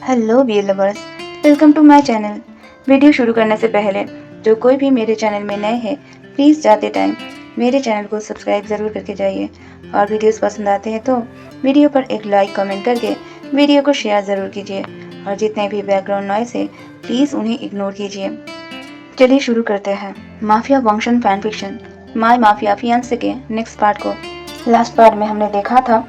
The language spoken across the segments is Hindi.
Hello beer lovers, welcome to my channel. Video शुरू करने से पहले जो कोई भी मेरे चैनल में नए हैं, प्लीज़ जाते टाइम मेरे चैनल को सब्सक्राइब ज़रूर करके जाइए और वीडियोस पसंद आते हैं तो वीडियो पर एक लाइक कमेंट करके वीडियो को शेयर ज़रूर कीजिए और जितने भी बैकग्राउंड नॉइस है प्लीज़ उन्हें इग्नोर कीजिए। चलिए शुरू करते हैं माफिया वंशन फैन फिक्शन माई माफिया फियांसे के नेक्स्ट पार्ट को। लास्ट पार्ट में हमने देखा था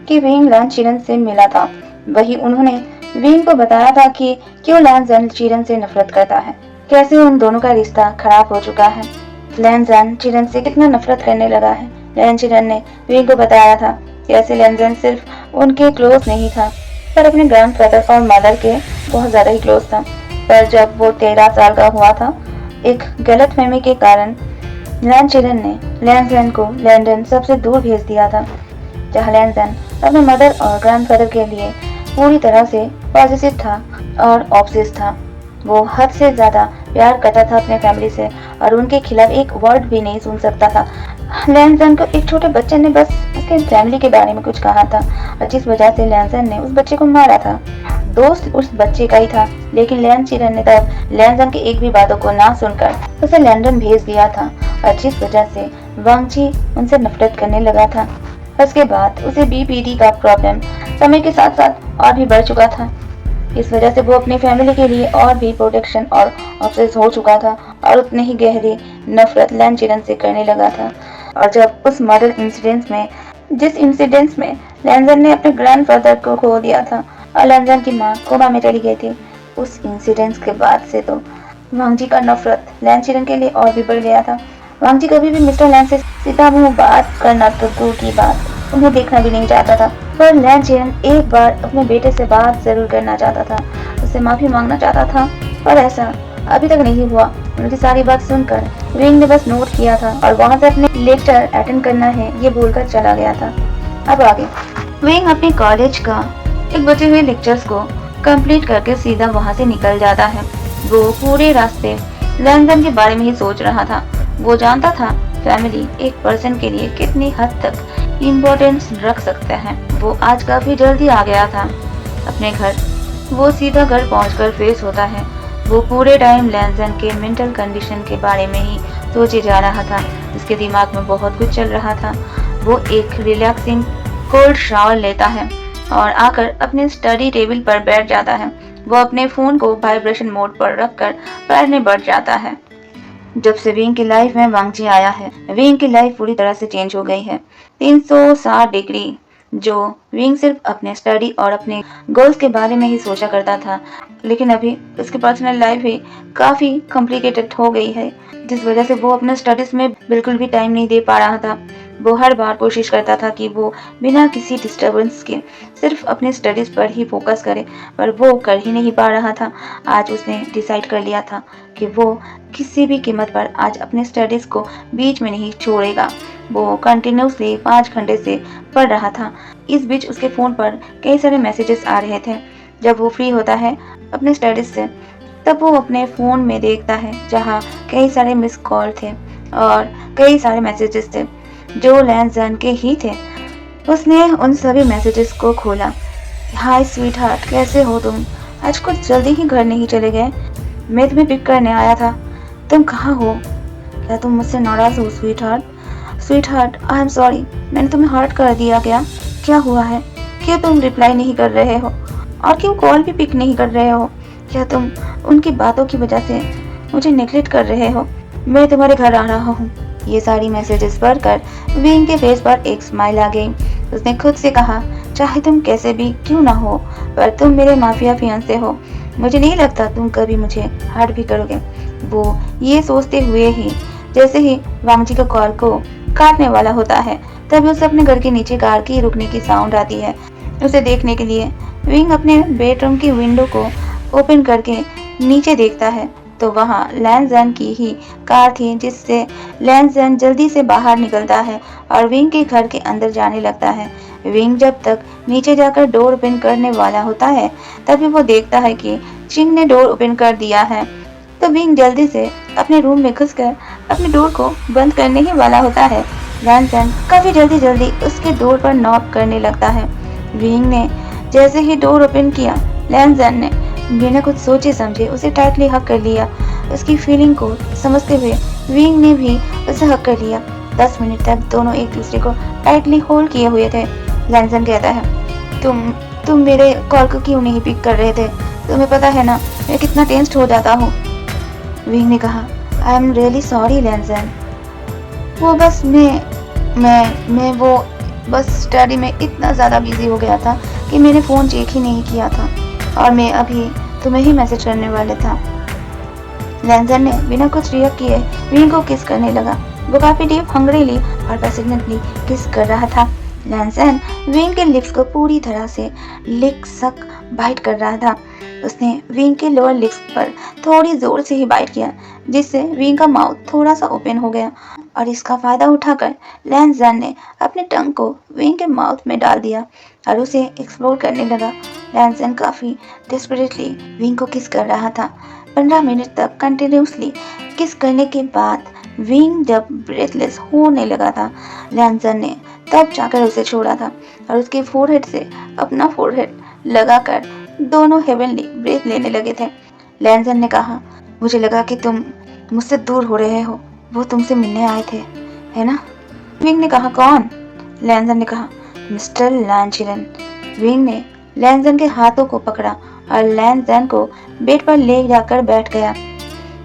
कि विंग लैन चिरन से मिला था। वही उन्होंने विंग को बताया था कि क्यों लैन जैन चिरन से नफरत करता है, कैसे उन दोनों का रिश्ता खराब हो चुका है, लैन जैन चिरन से कितना नफरत करने लगा है। लैन चिरन ने विंग को बताया था कैसे लैन जैन सिर्फ उनके क्लोज नहीं था पर अपने ग्रैंडफादर और मदर के बहुत ज्यादा ही क्लोज था। पर जब वो 13 साल का हुआ था, एक गलतफहमी के कारण लैन चिरन ने लैन जैन को लंदन सबसे दूर भेज दिया था, जहाँ लैन जैन अपने मदर और ग्रैंडफादर के लिए पूरी तरह से पॉजिटिव था और ऑब्सेस्ड था। वो हद से ज्यादा प्यार करता था अपने फैमिली से और उनके खिलाफ एक वर्ड भी नहीं सुन सकता था। लैन जैन को एक छोटे बच्चे ने बस उसके फैमिली के बारे में कुछ कहा था और जिस वजह से लैन जैन ने उस बच्चे को मारा था। दोस्त उस बच्चे का ही था, लेकिन लैन चिरन ने तब लैन जैन की एक भी बातों को ना सुनकर उसे लंदन भेज दिया था और जिस वजह से वांगची उनसे नफरत करने लगा था। उसके बाद उसे बीपीडी का प्रॉब्लम समय के साथ साथ और भी बढ़ चुका था। इस वजह से वो अपनी फैमिली के लिए और भी प्रोटेक्शन और ऑब्सेस हो चुका था और उतने ही गहरी नफरत लैन चिरन से करने लगा था। और जब उस मर्डर इंसिडेंट में जिस इंसिडेंट में लैन जैन ने अपने ग्रैंडफादर को खो दिया था और लैन जैन की माँ कोमा में चली गई थी, उस इंसिडेंट के बाद से तो वांगजी का नफरत लैन चिरन के लिए और भी बढ़ गया था। वांगजी कभी भी मिस्टर लैन से सीधा मुंह बात करना तो दूर की बात, उन्हें देखना भी नहीं चाहता था। पर लैन चिरन एक बार अपने बेटे से बात जरूर करना चाहता था, उससे माफी मांगना चाहता था, पर ऐसा अभी तक नहीं हुआ। उनकी सारी बात सुनकर विंग ने बस नोट किया था और वहां से अपने लेक्चर अटेंड करना है ये बोलकर चला गया था। अब आगे विंग अपने कॉलेज का एक बचे हुए लेक्चर्स को कंप्लीट करके सीधा वहां से निकल जाता है। वो पूरे रास्ते लैन जैन के बारे में ही सोच रहा था। वो जानता था फैमिली एक पर्सन के लिए कितनी हद तक इम्पोर्टेंस रख सकते हैं। वो आज काफी जल्दी आ गया था अपने घर। वो सीधा घर पहुंचकर फ्रेश होता है। वो पूरे टाइम लैन जैन के मेंटल कंडीशन के बारे में ही सोचे जा रहा था। उसके दिमाग में बहुत कुछ चल रहा था। वो एक रिलैक्सिंग कोल्ड शावर लेता है और आकर अपने स्टडी टेबल पर बैठ जाता है। वो अपने फोन को वाइब्रेशन मोड पर रखकर पढ़ने बैठ जाता है। जब से विंग की लाइफ में वांगजी आया है, विंग की लाइफ पूरी तरह से चेंज हो गई है 360 डिग्री। जो विंग सिर्फ अपने स्टडी और अपने गोल्स के बारे में ही सोचा करता था, लेकिन अभी उसकी पर्सनल लाइफ भी काफी कॉम्प्लिकेटेड हो गई है, जिस वजह से वो अपने स्टडीज में बिल्कुल भी टाइम नहीं दे पा रहा था। वो हर बार कोशिश करता था कि वो बिना किसी डिस्टरबेंस के सिर्फ अपने स्टडीज पर ही फोकस करे, पर वो कर ही नहीं पा रहा था। आज उसने डिसाइड कर लिया था कि वो किसी भी कीमत पर आज अपने स्टडीज को बीच में नहीं छोड़ेगा। वो कंटिन्यूसली 5 घंटे से पढ़ रहा था। इस बीच उसके फ़ोन पर कई सारे मैसेजेस आ रहे थे। जब वो फ्री होता है अपने स्टडीज से, तब वो अपने फ़ोन में देखता है जहाँ कई सारे मिस कॉल थे और कई सारे मैसेजेस थे जो लैन जैन के ही थे। उसने उन सभी मैसेजेस को खोला। हाय स्वीट हार्ट, कैसे हो तुम? आज कुछ जल्दी ही घर नहीं चले गए? मैं तुम्हें पिक करने आया था। तुम कहाँ हो? क्या तुम मुझसे नाराज हो sweet heart? Sweet heart, I am sorry, मैंने तुम्हें हर्ट कर दिया क्या? क्या हुआ है? क्यों तुम रिप्लाई नहीं कर रहे हो और क्यों कॉल भी पिक नहीं कर रहे हो? क्या तुम उनकी बातों की वजह से मुझे नेग्लेक्ट कर रहे हो? मैं तुम्हारे घर आ रहा हूँ। ये सारी मैसेजेस पढ़कर विंग के फेस पर एक स्माइल आ गई। उसने खुद से कहा, चाहे तुम कैसे भी क्यों ना हो, पर तुम मेरे माफिया फियांसे हो। मुझे नहीं लगता तुम कभी मुझे हर्ट भी करोगे। वो ये सोचते हुए ही जैसे ही वांगजी का कॉल को काटने वाला होता है, तभी उसे अपने घर के नीचे कार की रुकने की साउंड आती है। उसे देखने के लिए विंग अपने बेडरूम की विंडो को ओपन करके नीचे देखता है तो वहाँ लैन जैन की ही कार थी, जिससे लैन जैन जल्दी से बाहर निकलता है और विंग के घर के अंदर जाने लगता है। विंग जब तक नीचे जाकर डोर ओपन करने वाला होता है, तभी वो देखता है कि चिंग ने डोर ओपन कर दिया है। तो विंग जल्दी से अपने रूम में घुसकर अपने डोर को बंद करने ही वाला होता है। लैन जैन काफी जल्दी उसके डोर पर नॉक करने लगता है। विंग ने जैसे ही डोर ओपन किया, लैनजन ने बिना कुछ सोचे समझे उसे टाइटली हक कर लिया। उसकी फीलिंग को समझते हुए विंग ने भी उसे हक कर लिया। 10 मिनट तक दोनों एक दूसरे को टाइटली होल्ड किए हुए थे। लैनजन कहता है, तुम मेरे कॉल को क्यों नहीं पिक कर रहे थे? तुम्हें पता है ना मैं कितना टेंस्ड हो जाता हूँ। विंग ने कहा, आई एम रियली सॉरी लैनजन। वो बस मैं वो बस स्टडी में इतना ज़्यादा बिजी हो गया था कि मैंने फ़ोन चेक ही नहीं किया था और मैं अभी तुम्हें ही मैसेज करने वाले था। लैनजन ने बिना कुछ रिएक्ट किए विंग को किस करने लगा। वो काफ़ी डीप हंग्रीली और पैशनेटली किस कर रहा था। लैनजन विंग के लिप्स को पूरी तरह से लिक सक बाइट कर रहा था। उसने विंग के लोअर लिप्स पर थोड़ी जोर से ही बाइट किया, जिससे विंग का माउथ थोड़ा सा ओपन हो गया और इसका फायदा उठाकर लैनजन ने अपने टंग को विंग के माउथ में डाल दिया और उसे एक्सप्लोर करने लगा। लैनजन काफी डेस्परेटली विंग को किस कर रहा था। 15 मिनट तक कंटिन्यूसली किस करने के बाद विंग जब ब्रेथलेस होने लगा था, लैनजन ने तब जाकर उसे छोड़ा था और उसके फोरहेड से अपना फोरहेड लगाकर दोनों हेवनली ब्रेथ लेने लगे थे। लैनजन ने कहा, मुझे लगा कि तुम मुझसे दूर हो रहे हो। वो तुमसे मिलने आए थे, है ना? विंग ने कहा, कौन? लैनजन ने कहा, मिस्टर लैनचिलन। विंग ने लैनजन के हाथों को पकड़ा और लैनजन को बेड पर ले जाकर बैठ गया।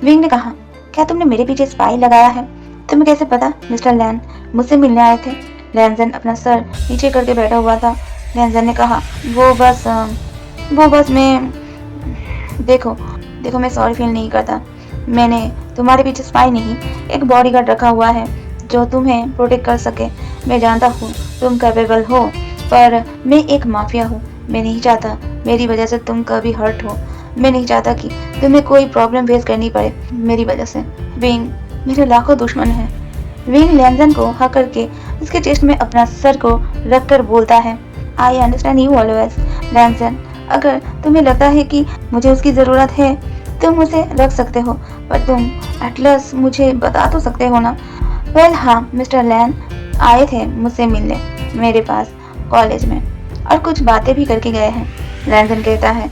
विंग ने कहा, क्या तुमने मेरे पीछे स्पाई लगाया है? तुम्हें कैसे पता मिस्टर लैन मुझसे मिलने आए थे? लैनजन अपना सर नीचे करके बैठा हुआ था। लैनजन ने कहा, वो बस मैं देखो मैं सॉरी फील नहीं करता। मैंने तुम्हारे पीछे स्पाई नहीं, एक बॉडीगार्ड रखा हुआ है जो तुम्हें प्रोटेक्ट कर सके। मैं जानता हूँ तुम कैपेबल हो, पर मैं एक माफिया हूँ। मैं नहीं चाहता मेरी वजह से तुम कभी हर्ट हो। मैं नहीं चाहता कि तुम्हें कोई प्रॉब्लम फेस करनी पड़े मेरी वजह से। विंग मेरे लाखों दुश्मन है। विंग लैनजन को हक करके उसके चेस्ट में अपना सर को रखकर बोलता है, आई अंडरस्टैंड यू ऑलवेज लैनजन। अगर तुम्हें लगता है कि मुझे उसकी ज़रूरत है तुम उसे रख सकते हो, पर तुम एटलस मुझे बता तो सकते हो ना। वेल हाँ, मिस्टर लैन आए थे मुझसे मिलने मेरे पास कॉलेज में और कुछ बातें भी करके गए हैं। लैनजन कहता है,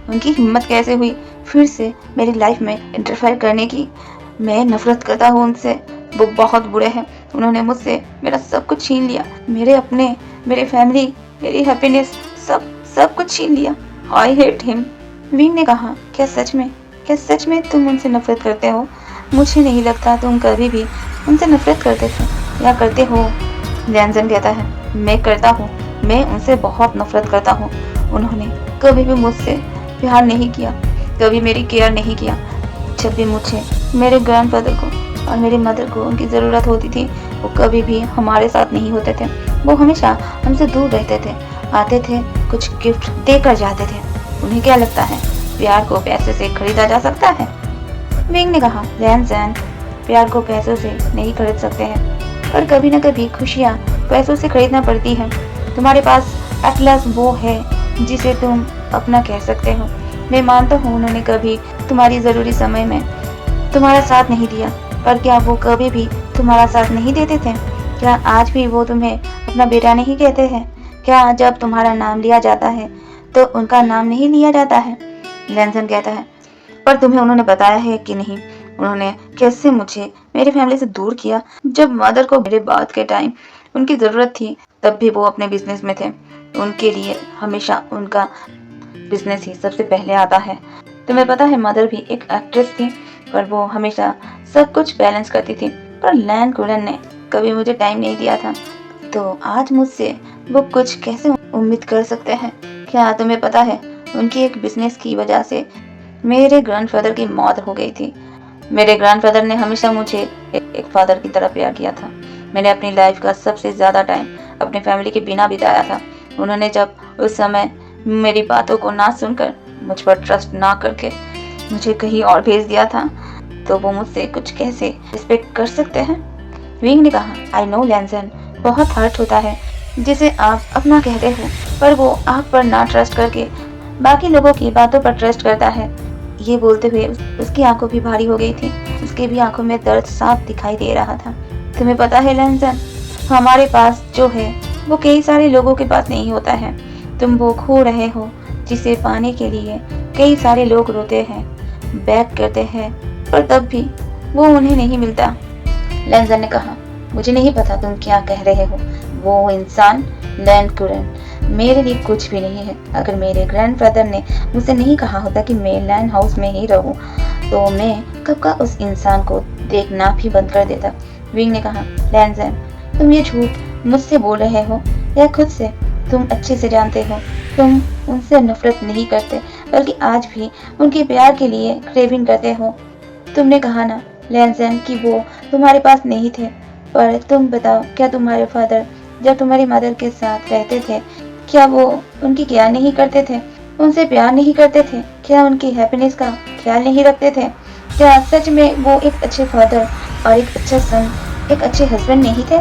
उनकी हिम्मत कैसे हुई फिर से मेरी लाइफ में इंटरफेयर करने की? मैं नफरत करता हूँ उनसे। वो बहुत बुरे हैं। उन्होंने मुझसे मेरा सब कुछ छीन लिया। मेरे फैमिली, मेरी हैप्पीनेस, सब कुछ छीन लिया। I hate him. विंग ने कहा, क्या सच में तुम उनसे नफरत करते हो? मुझे नहीं लगता तुम कभी भी उनसे नफरत करते थे या करते हो। लैनजन कहता है, मैं करता हूँ। मैं उनसे बहुत नफरत करता हूँ। उन्होंने कभी भी मुझसे प्यार नहीं किया, कभी मेरी केयर नहीं किया। जब भी मुझे, मेरे ग्रैंडफादर को और मेरी मदर को उनकी ज़रूरत होती थी, वो कभी भी हमारे साथ नहीं होते थे। वो हमेशा हमसे दूर रहते थे, आते थे, कुछ गिफ्ट देकर जाते थे। उन्हें क्या लगता है प्यार को पैसे से खरीदा जा सकता है? विंग ने कहा, लैनजन, प्यार को पैसों से नहीं खरीद सकते हैं, पर कभी न कभी खुशियाँ पैसों से खरीदना पड़ती है। तुम्हारे पास एटलस वो है जिसे तुम अपना कह सकते हो। मैं मानता हूँ उन्होंने कभी तुम्हारी ज़रूरी समय में तुम्हारा साथ नहीं दिया, पर क्या वो कभी भी तुम्हारा साथ नहीं देते थे? क्या आज भी वो तुम्हें अपना बेटा नहीं कहते हैं? क्या जब तुम्हारा नाम लिया जाता है तो उनका नाम नहीं लिया जाता है? लैनजन कहता है, पर तुम्हें उन्होंने बताया है कि नहीं? उन्होंने कैसे मुझे मेरी फैमिली से दूर किया? जब मदर को मेरे बात के टाइम उनकी ज़रूरत थी तब भी वो अपने बिजनेस में थे। उनके लिए हमेशा उनका बिजनेस ही सबसे पहले आता है। तुम्हें पता है मदर भी एक एक्ट्रेस थी, पर वो हमेशा सब कुछ बैलेंस करती थी। पर लैन कुलन ने कभी मुझे टाइम नहीं दिया था, तो आज मुझसे वो कुछ कैसे उम्मीद कर सकते हैं? क्या तुम्हें पता है उनकी एक बिजनेस की वजह से मेरे ग्रैंडफादर की मौत हो गई थी। मेरे ग्रैंडफादर ने हमेशा मुझे एक फादर की तरह प्यार किया था। मैंने अपनी लाइफ का सबसे ज़्यादा टाइम अपने फैमिली के बिना बिताया था। उन्होंने जब उस समय मेरी बातों को ना सुनकर, मुझ पर ट्रस्ट ना करके मुझे कहीं और भेज दिया था, तो वो मुझसे कुछ कैसे रिस्पेक्ट कर सकते हैं? विंग ने कहा, आई नो लैनजन, बहुत हर्ट होता है जिसे आप अपना कहते हो, पर वो आप पर ना ट्रस्ट करके बाकी लोगों की बातों पर ट्रस्ट करता है। ये बोलते हुए उसकी आंखों भी भारी हो गई थी। उसके भी आंखों में दर्द साफ दिखाई दे रहा था। तुम्हें पता है लैनजन, हमारे पास जो है वो कई सारे लोगों के पास नहीं होता है। तुम वो खो रहे हो जिसे पाने के लिए कई सारे लोग रोते हैं, बैक करते हैं, पर तब भी वो उन्हें नहीं मिलता। लैंजन ने कहा, मुझे नहीं पता तुम क्या कह रहे हो। वो इंसान लैंड कुरन मेरे लिए कुछ भी नहीं है। अगर मेरे ग्रैंडफादर ने मुझसे नहीं कहा होता कि मैं लैंड हाउस में ही रहूं, तो मैं कब का उस इंसान को देखना भी बंद कर देता। विंग ने कहा, लैंजन, तुम ये झूठ मुझसे बोल रहे हो या खुद से? तुम अच्छे से जानते हो तुम उनसे नफरत नहीं करते, बल्कि आज भी उनके प्यार के लिए क्रेविंग करते हो। तुमने कहा ना लैंजन कि वो तुम्हारे पास नहीं थे, पर तुम बताओ, क्या तुम्हारे फादर जब तुम्हारी मदर के साथ रहते थे, क्या वो उनकी केयर नहीं करते थे, उनसे प्यार नहीं करते थे? क्या उनकी हैप्पीनेस का ख्याल नहीं रखते थे? क्या सच में वो एक अच्छे फादर और एक अच्छा सन, एक अच्छे हस्बैंड नहीं थे?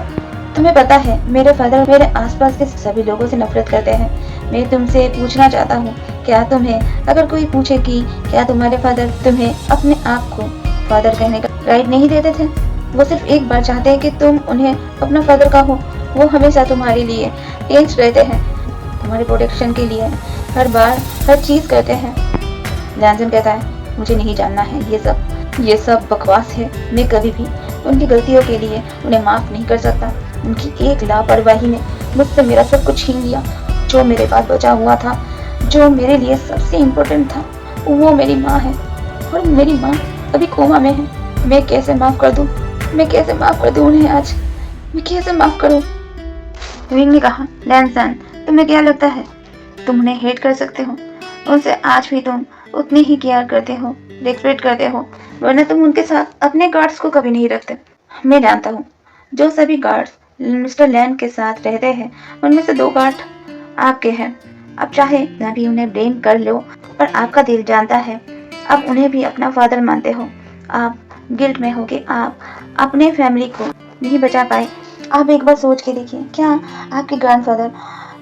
तुम्हें पता है मेरे फादर मेरे आसपास के सभी लोगों से नफरत करते हैं। मैं तुमसे पूछना चाहता हूँ, क्या तुम्हें अगर कोई पूछे कि क्या तुम्हारे फादर तुम्हें अपने आप को फादर कहने का राइट नहीं देते थे? वो सिर्फ एक बार चाहते हैं कि तुम उन्हें अपना फादर कहो। वो हमेशा तुम्हारे लिए टेंस रहते हैं, तुम्हारे प्रोटेक्शन के लिए हर बार हर चीज करते हैं। लैंजन कहता है, मुझे नहीं जानना है ये सब बकवास है। मैं कभी भी उनकी गलतियों के लिए उन्हें माफ नहीं कर सकता। उनकी एक लापरवाही ने मुझसे मेरा सब कुछ छीन लिया। जो मेरे पास बचा हुआ था, जो मेरे लिए सबसे इम्पोर्टेंट था, वो मेरी माँ है, और मेरी माँ अभी कोमा में है। मैं कैसे माफ कर दूं? मैं कैसे माफ कर दूं उन्हें आज? मैं कैसे माफ करूं? विंग ने कहा, लैंसन, तुम्हें क्या लगता है तुम उन्हें हेट कर सकते हो? उनसे आज भी तुम उतनी ही केयर करते हो, रिस्पेक्ट करते हो, वरना तुम उनके साथ अपने गार्ड्स को कभी नहीं रखते। मैं जानता हूँ जो सभी गार्ड्स मिस्टर लैंड के साथ रहते हैं, उनमें से 2 गार्ड आपके हैं। अब चाहे ना भी उन्हें ब्लेम कर लो, पर आपका दिल जानता है आप उन्हें भी अपना फादर मानते हो। आप गिल्ट में हो कि आप अपने फैमिली को नहीं बचा पाए। आप एक बार सोच के देखिए, क्या आपके ग्रैंडफादर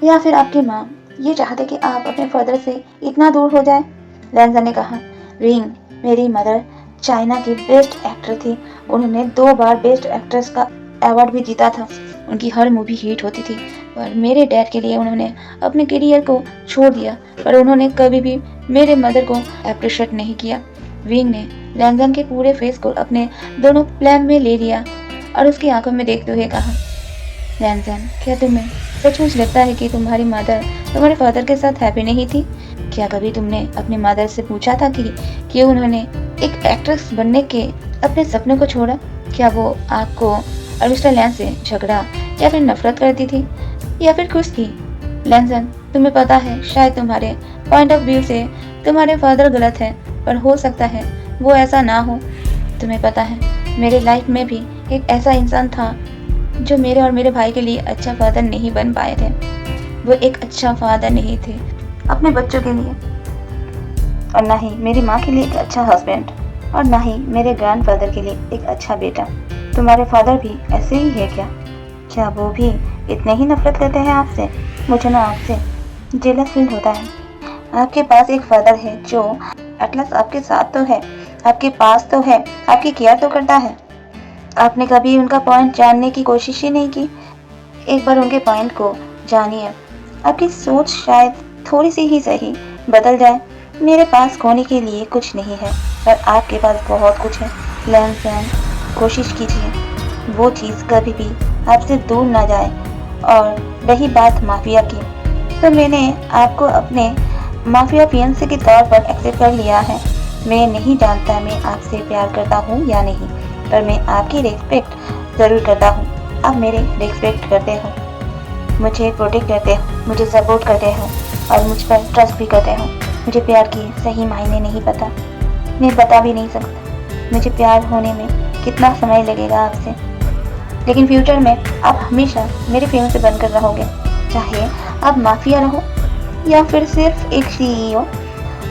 या फिर आपकी माँ ये चाहते कि आप अपने फादर से इतना दूर हो जाए? लैंजन ने कहा, रिंग, मेरी मदर चाइना की बेस्ट एक्टर थी। उन्होंने 2 बार बेस्ट एक्ट्रेस का अवार्ड भी जीता था। उनकी हर मूवी हिट होती थी, पर मेरे डैड के लिए उन्होंने अपने करियर को छोड़ दिया, पर उन्होंने कभी भी मेरे मदर को अप्रिशिएट नहीं किया। विंग ने लैंजन के पूरे फेस को अपने दोनों प्लान में ले लिया और उसकी आंखों में देखते हुए कहा, लैंजन, क्या तुम्हें सचमुच लगता है कि तुम्हारी मदर तुम्हारे फादर के साथ हैप्पी नहीं थी? क्या कभी तुमने अपनी मदर से पूछा था कि क्यों उन्होंने एक एक्ट्रेस बनने के अपने सपने को छोड़ा? क्या वो आपको और मिस्टर लैंड से झगड़ा या फिर नफरत करती थी, या फिर खुश थी? लैंजन, तुम्हें पता है शायद तुम्हारे पॉइंट ऑफ व्यू से तुम्हारे फादर गलत है, पर हो सकता है वो ऐसा ना हो। तुम्हें पता है मेरे लाइफ में भी एक ऐसा इंसान था जो मेरे और मेरे भाई के लिए अच्छा फादर नहीं बन पाए थे। वो एक अच्छा फादर नहीं थे अपने बच्चों के लिए, और ना ही मेरी माँ के लिए एक अच्छा हस्बैंड, और ना ही मेरे ग्रैंडफादर के लिए एक अच्छा बेटा। तुम्हारे फादर भी ऐसे ही है क्या? क्या वो भी इतने ही नफरत करते हैं आपसे? मुझे ना आपसे जेलस फील होता है। आपके पास एक फादर है जो एटलस आपके साथ तो है, आपके पास तो है, आपकी केयर तो करता है। आपने कभी उनका पॉइंट जानने की कोशिश ही नहीं की। एक बार उनके पॉइंट को जानिए, आपकी सोच शायद थोड़ी सी ही सही बदल जाए। मेरे पास खोने के लिए कुछ नहीं है, पर आपके पास बहुत कुछ है। लैंसन, कोशिश कीजिए वो चीज़ कभी भी आपसे दूर ना जाए। और रही बात माफिया की, तो मैंने आपको अपने माफिया फियांसे के तौर पर एक्सेप्ट कर लिया है। मैं नहीं जानता मैं आपसे प्यार करता हूँ या नहीं, पर मैं आपकी रिस्पेक्ट ज़रूर करता हूँ। आप मेरे रिस्पेक्ट करते हो, मुझे प्रोटेक्ट करते हो, मुझे सपोर्ट करते हो, और मुझ पर ट्रस्ट भी करते हो। मुझे प्यार की सही मायने नहीं पता, मैं बता भी नहीं सकता मुझे प्यार होने में कितना समय लगेगा आपसे, लेकिन फ्यूचर में आप हमेशा मेरे फियांसे बनकर रहोगे। चाहे आप माफिया रहो या फिर सिर्फ एक CEO,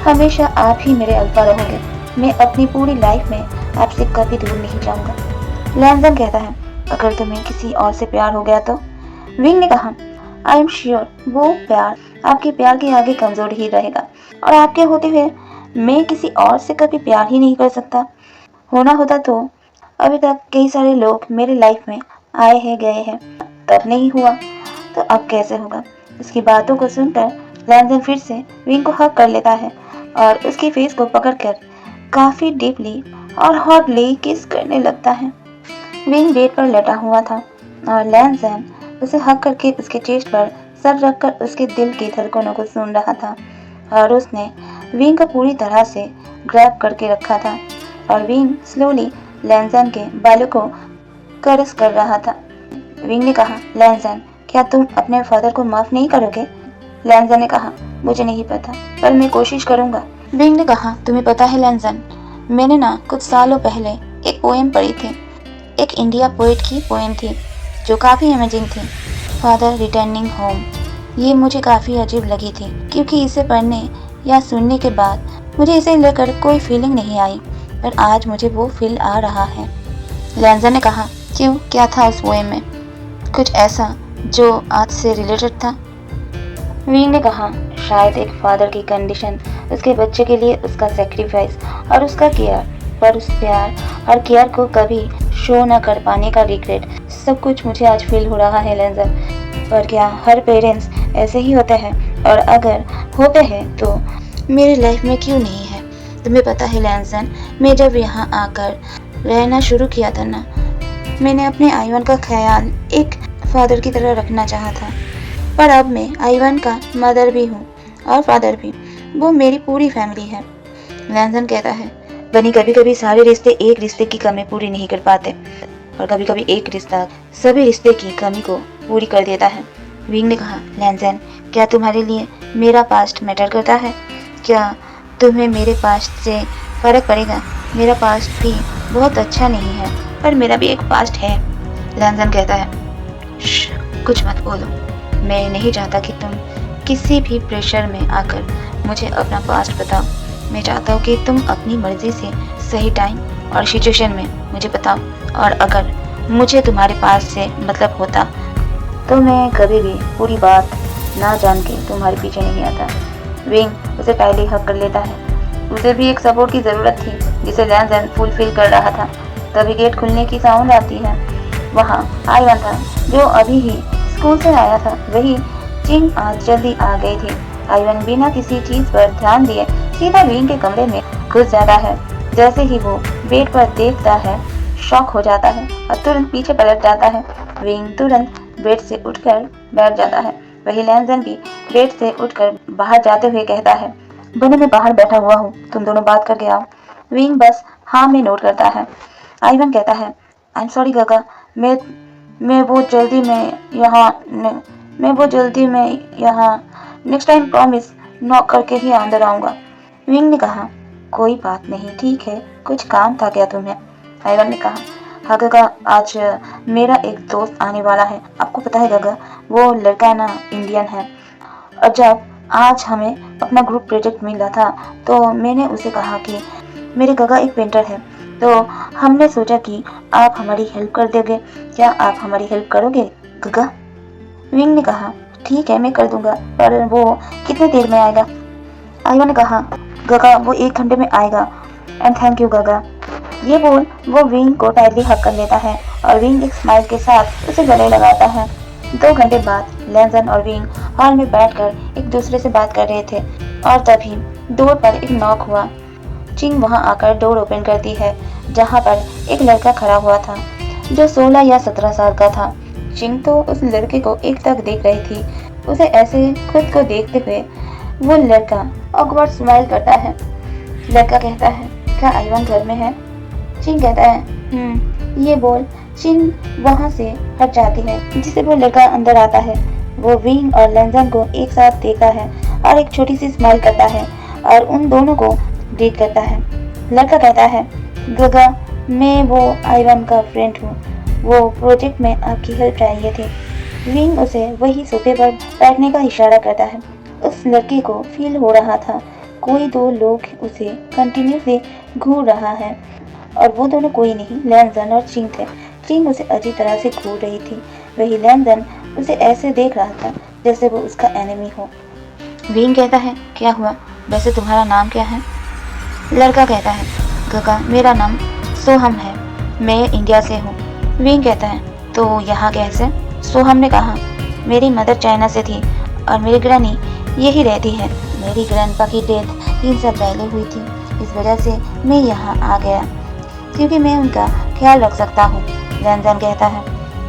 हमेशा आप ही मेरे अल्फा रहोगे। मैं अपनी पूरी लाइफ में आपसे कभी दूर नहीं जाऊंगा। लैंजन कहता है, अगर तुम्हें किसी और से प्यार हो गया तो? विंग ने कहा, आई एम श्योर वो प्यार आपके प्यार के आगे कमजोर ही रहेगा, और आपके होते हुए मैं किसी और से कभी प्यार ही नहीं कर सकता। होना होता तो अभी तक कई सारे लोग मेरे लाइफ में आए हैं गए हैं, तब नहीं हुआ तो अब कैसे होगा? उसकी बातों को सुनकर लैंजन फिर से विंग को हक कर लेता है और उसकी फेस को पकड़कर काफी डीपली और हॉटली किस करने लगता है। विंग बेड पर लेटा हुआ था और लैंजन उसे हक करके उसके चेस्ट पर सर रखकर उसके दिल की धड़कनों को सुन रहा था और उसने विंग को पूरी तरह से ग्रैब करके रखा था और विंग स्लोली लैंजन के बालों को करस कर रहा था। विंग ने कहा, लैंजन, क्या तुम अपने फादर को माफ नहीं करोगे? लैंजन ने कहा, मुझे नहीं पता, पर मैं कोशिश करूंगा। विंग ने कहा, तुम्हें पता है लैंजन, मैंने ना कुछ सालों पहले एक पोएम पढ़ी थी। एक इंडिया पोएट की पोएम थी जो काफ़ी अमेजिंग थी, फादर रिटर्निंग होम। ये मुझे काफ़ी अजीब लगी थी क्योंकि इसे पढ़ने या सुनने के बाद मुझे इसे लेकर कोई फीलिंग नहीं आई, पर आज मुझे वो फील आ रहा है। लैंजन ने कहा, क्यों, क्या था उस पोएम में? कुछ ऐसा जो आज से रिलेटेड था? विंग ने कहा, शायद एक फादर की कंडीशन, उसके बच्चे के लिए उसका सेक्रीफाइस और उसका केयर, पर उस प्यार और केयर को कभी शो न कर पाने का रिग्रेट, सब कुछ मुझे आज फील हो रहा है लैंजन। पर क्या हर पेरेंट्स ऐसे ही होते हैं? और अगर होते हैं तो मेरी लाइफ में क्यों नहीं है? तुम्हें पता है लैंजन, मैं जब यहाँ आकर रहना शुरू किया था ना, मैंने अपने आइवन का ख्याल एक फादर की तरह रखना चाहा था, पर अब मैं आइवन का मदर भी हूँ और फादर भी। वो मेरी पूरी फैमिली है। लैंजन कहता है, बनी कभी कभी सारे रिश्ते एक रिश्ते की कमी पूरी नहीं कर पाते और कभी कभी एक रिश्ता सभी रिश्ते की कमी को पूरी कर देता है। विंग ने कहा, लैंजन, क्या तुम्हारे लिए मेरा पास्ट मैटर करता है? क्या तुम्हें मेरे पास्ट से फर्क पड़ेगा? मेरा पास्ट भी बहुत अच्छा नहीं है, पर मेरा भी एक पास्ट है। लैंजन कहता है, कुछ मत बोलो, मैं नहीं चाहता कि तुम किसी भी प्रेशर में आकर मुझे अपना पास्ट बताओ। मैं चाहता हूँ कि तुम अपनी मर्जी से सही टाइम और सिचुएशन में मुझे बताओ, और अगर मुझे तुम्हारे पास से मतलब होता तो मैं कभी भी पूरी बात ना जान के तुम्हारे पीछे नहीं आता। विंग उसे टाइटली हक कर लेता है। उसे भी एक सपोर्ट की ज़रूरत थी जिसे लैंजन फुलफिल कर रहा था। तभी गेट खुलने की साउंड आती है। वहाँ आइवन था जो अभी ही स्कूल से आया था। वही चिंग आज जल्दी आ गई थी। आइवन बिना किसी चीज़ पर ध्यान दिए सीधा विंग के कमरे में घुस जाता है। जैसे ही वो बेड पर देखता है, शॉक हो जाता है और तुरंत पीछे पलट जाता है। विंग तुरंत बेड से उठकर बैठ जाता है। वही लैंजन भी बेड से उठकर बाहर जाते हुए कहता है, बने मैं बाहर बैठा हुआ हूँ, तुम दोनों बात करके आओ। विंग बस हाँ में नोट करता है। आइवन कहता है, आई एम सॉरी काका, मैं वो जल्दी में यहाँ नेक्स्ट टाइम प्रॉमिस नॉक करके ही अंदर आऊँगा। विंग ने कहा, कोई बात नहीं, ठीक है, कुछ काम था क्या तुम्हें? आइवन ने कहा, हाँ गगा, आज मेरा एक दोस्त आने वाला है। आपको पता है गगा, वो लड़का ना इंडियन है, और जब आज हमें अपना ग्रुप प्रोजेक्ट मिला था तो मैंने उसे कहा कि मेरे गगा एक पेंटर है, तो हमने सोचा कि आप हमारी हेल्प कर दोगे। क्या आप हमारी हेल्प करोगे गगा? विंग ने कहा, ठीक है, मैं कर दूंगा, पर वो कितने देर में आएगा? आइवन ने कहा, गगा वो 1 घंटे में आएगा। एंड थैंक यू गगा। ये बोल वो विंग को टाइटली हक कर लेता है और विंग एक स्माइल के साथ उसे गले लगाता है। 2 घंटे बाद लैंजन और विंग हॉल में बैठकर एक दूसरे से बात कर रहे थे और तभी डोर पर एक नॉक हुआ। चिंग वहां आकर डोर ओपन करती है, जहां पर एक लड़का खड़ा हुआ था जो 16 या 17 साल का था। चिंग तो उस लड़के को एक तक देख रही थी। उसे ऐसे खुद को देखते हुए वो लड़का ऑकवर्ड स्माइल करता है। लड़का कहता है, क्या आइवन घर में है? चिंग कहता है, ये बोल चिंग वहाँ से हट जाती है, जिससे वो लड़का अंदर आता है। वो विंग और लैंजन को एक साथ देखता है और एक छोटी सी स्माइल करता है और उन दोनों को ग्रीट करता है। लड़का कहता है, गगा, मैं वो आइवन का फ्रेंड हूँ, वो प्रोजेक्ट में आपकी हेल्प चाहिए थी। विंग उसे वही सोफे पर बैठने का इशारा करता है। उस लड़के को फील हो रहा था कोई 2 लोग उसे कंटिन्यूसली घूर रहा है, और वो दोनों कोई नहीं, लैंजन और चिंग थे। चिंग उसे अजीब तरह से घूर रही थी। वही लैंजन उसे ऐसे देख रहा था जैसे वो उसका एनिमी हो। विंग कहता है, क्या हुआ, वैसे तुम्हारा नाम क्या है? लड़का कहता है, गगा, मेरा नाम सोहम है, मैं इंडिया से हूँ। विंग कहता है, तो यहाँ कैसे? सोहम ने कहा, मेरी मदर चाइना से थी और मेरी ग्रैनी यही रहती है। मेरी ग्रैंडपा की डेथ 3 साल पहले हुई थी, इस वजह से मैं यहाँ आ गया क्योंकि मैं उनका ख्याल रख सकता हूँ। लैनजन कहता है,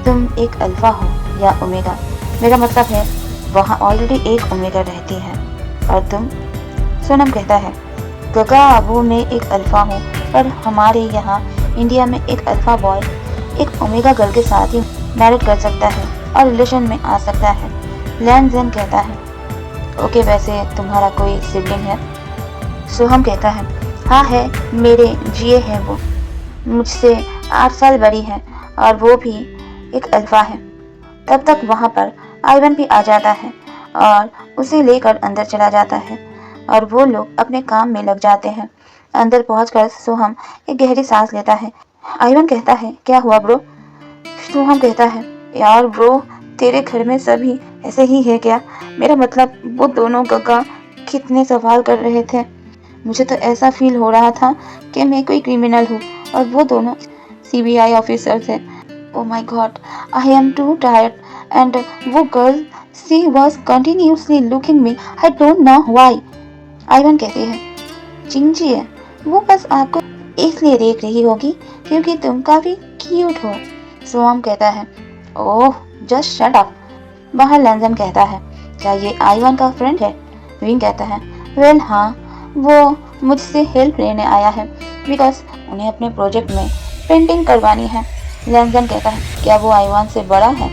तुम एक अल्फा हो या ओमेगा? मेरा मतलब है वहाँ ऑलरेडी एक ओमेगा रहती है और तुम? सोनम कहता है, गगा वो मैं एक अल्फा हूँ, पर हमारे यहाँ इंडिया में एक अल्फा बॉय एक ओमेगा गर्ल के साथ ही मैरिज कर सकता है और रिलेशन में आ सकता है। लैनजन कहता है, ओके वैसे तुम्हारा कोई सिबलिंग है? सोहम कहता है, हाँ है, मेरे जीए है, वो मुझसे 8 साल बड़ी है और वो भी एक अल्फा है। तब तक वहाँ पर आइवन भी आ जाता है और उसे लेकर अंदर चला जाता है और वो लोग अपने काम में लग जाते हैं। अंदर पहुंचकर सोहम एक गहरी सांस लेता है। आइवन कहता है, क्या हुआ ब्रो? सोहम कहता है, यार ब्रो, तेरे घर में सभी ऐसे ही है क्या? मेरा मतलब वो दोनों गग्गा कितने सवाल कर रहे थे। मुझे तो ऐसा फील हो रहा था कि मैं कोई क्रिमिनल हूँ और वो दोनों सीबीआई ऑफिसर थे। Oh my God, I am too tired. And वो girl, she was continuously looking me. I don't know why. Ivan कहती है, चिंची है, वो बस आपको इसलिए देख रही होगी क्योंकि तुम काफी क्यूट हो। सोहम कहता है, ओह जस्ट शट अप। बाहर लैनजन कहता है, क्या ये आइवन का फ्रेंड है? विंग कहता है, वेल हाँ, वो मुझसे हेल्प लेने आया है बिकॉज उन्हें अपने प्रोजेक्ट में पेंटिंग करवानी है। लैनजन कहता है, क्या वो आइवान से बड़ा है?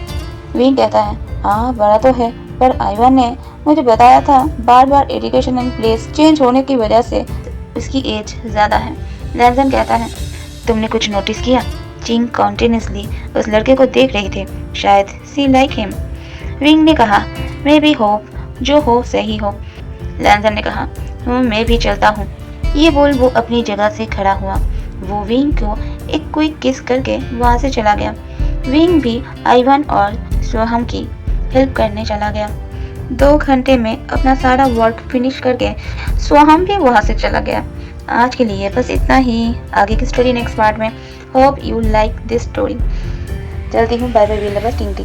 विंग कहता है, हाँ बड़ा तो है, पर आइवान ने मुझे बताया था बार बार एजुकेशन एंड प्लेस चेंज होने की वजह से उसकी एज ज़्यादा है। लैनजन कहता है, तुमने कुछ नोटिस किया? चिंग कॉन्टिन्यूसली उस लड़के को देख रही थी, शायद सी लाइक हिम। विंग ने कहा, मैं भी होप जो हो सही हो। लैनजन ने कहा, मैं भी चलता हूँ। ये बोल वो अपनी जगह से खड़ा हुआ। वो विंग को एक क्विक किस करके वहां से चला गया। विंग भी आइवन और सोहम की हेल्प करने चला गया। 2 घंटे में अपना सारा वर्क फिनिश करके सोहम भी वहां से चला गया। आज के लिए बस इतना ही। आगे की स्टोरी नेक्स्ट पार्ट में। Hope you like this story. चलती हूँ, bye bye, we love you, टिंग टिंग।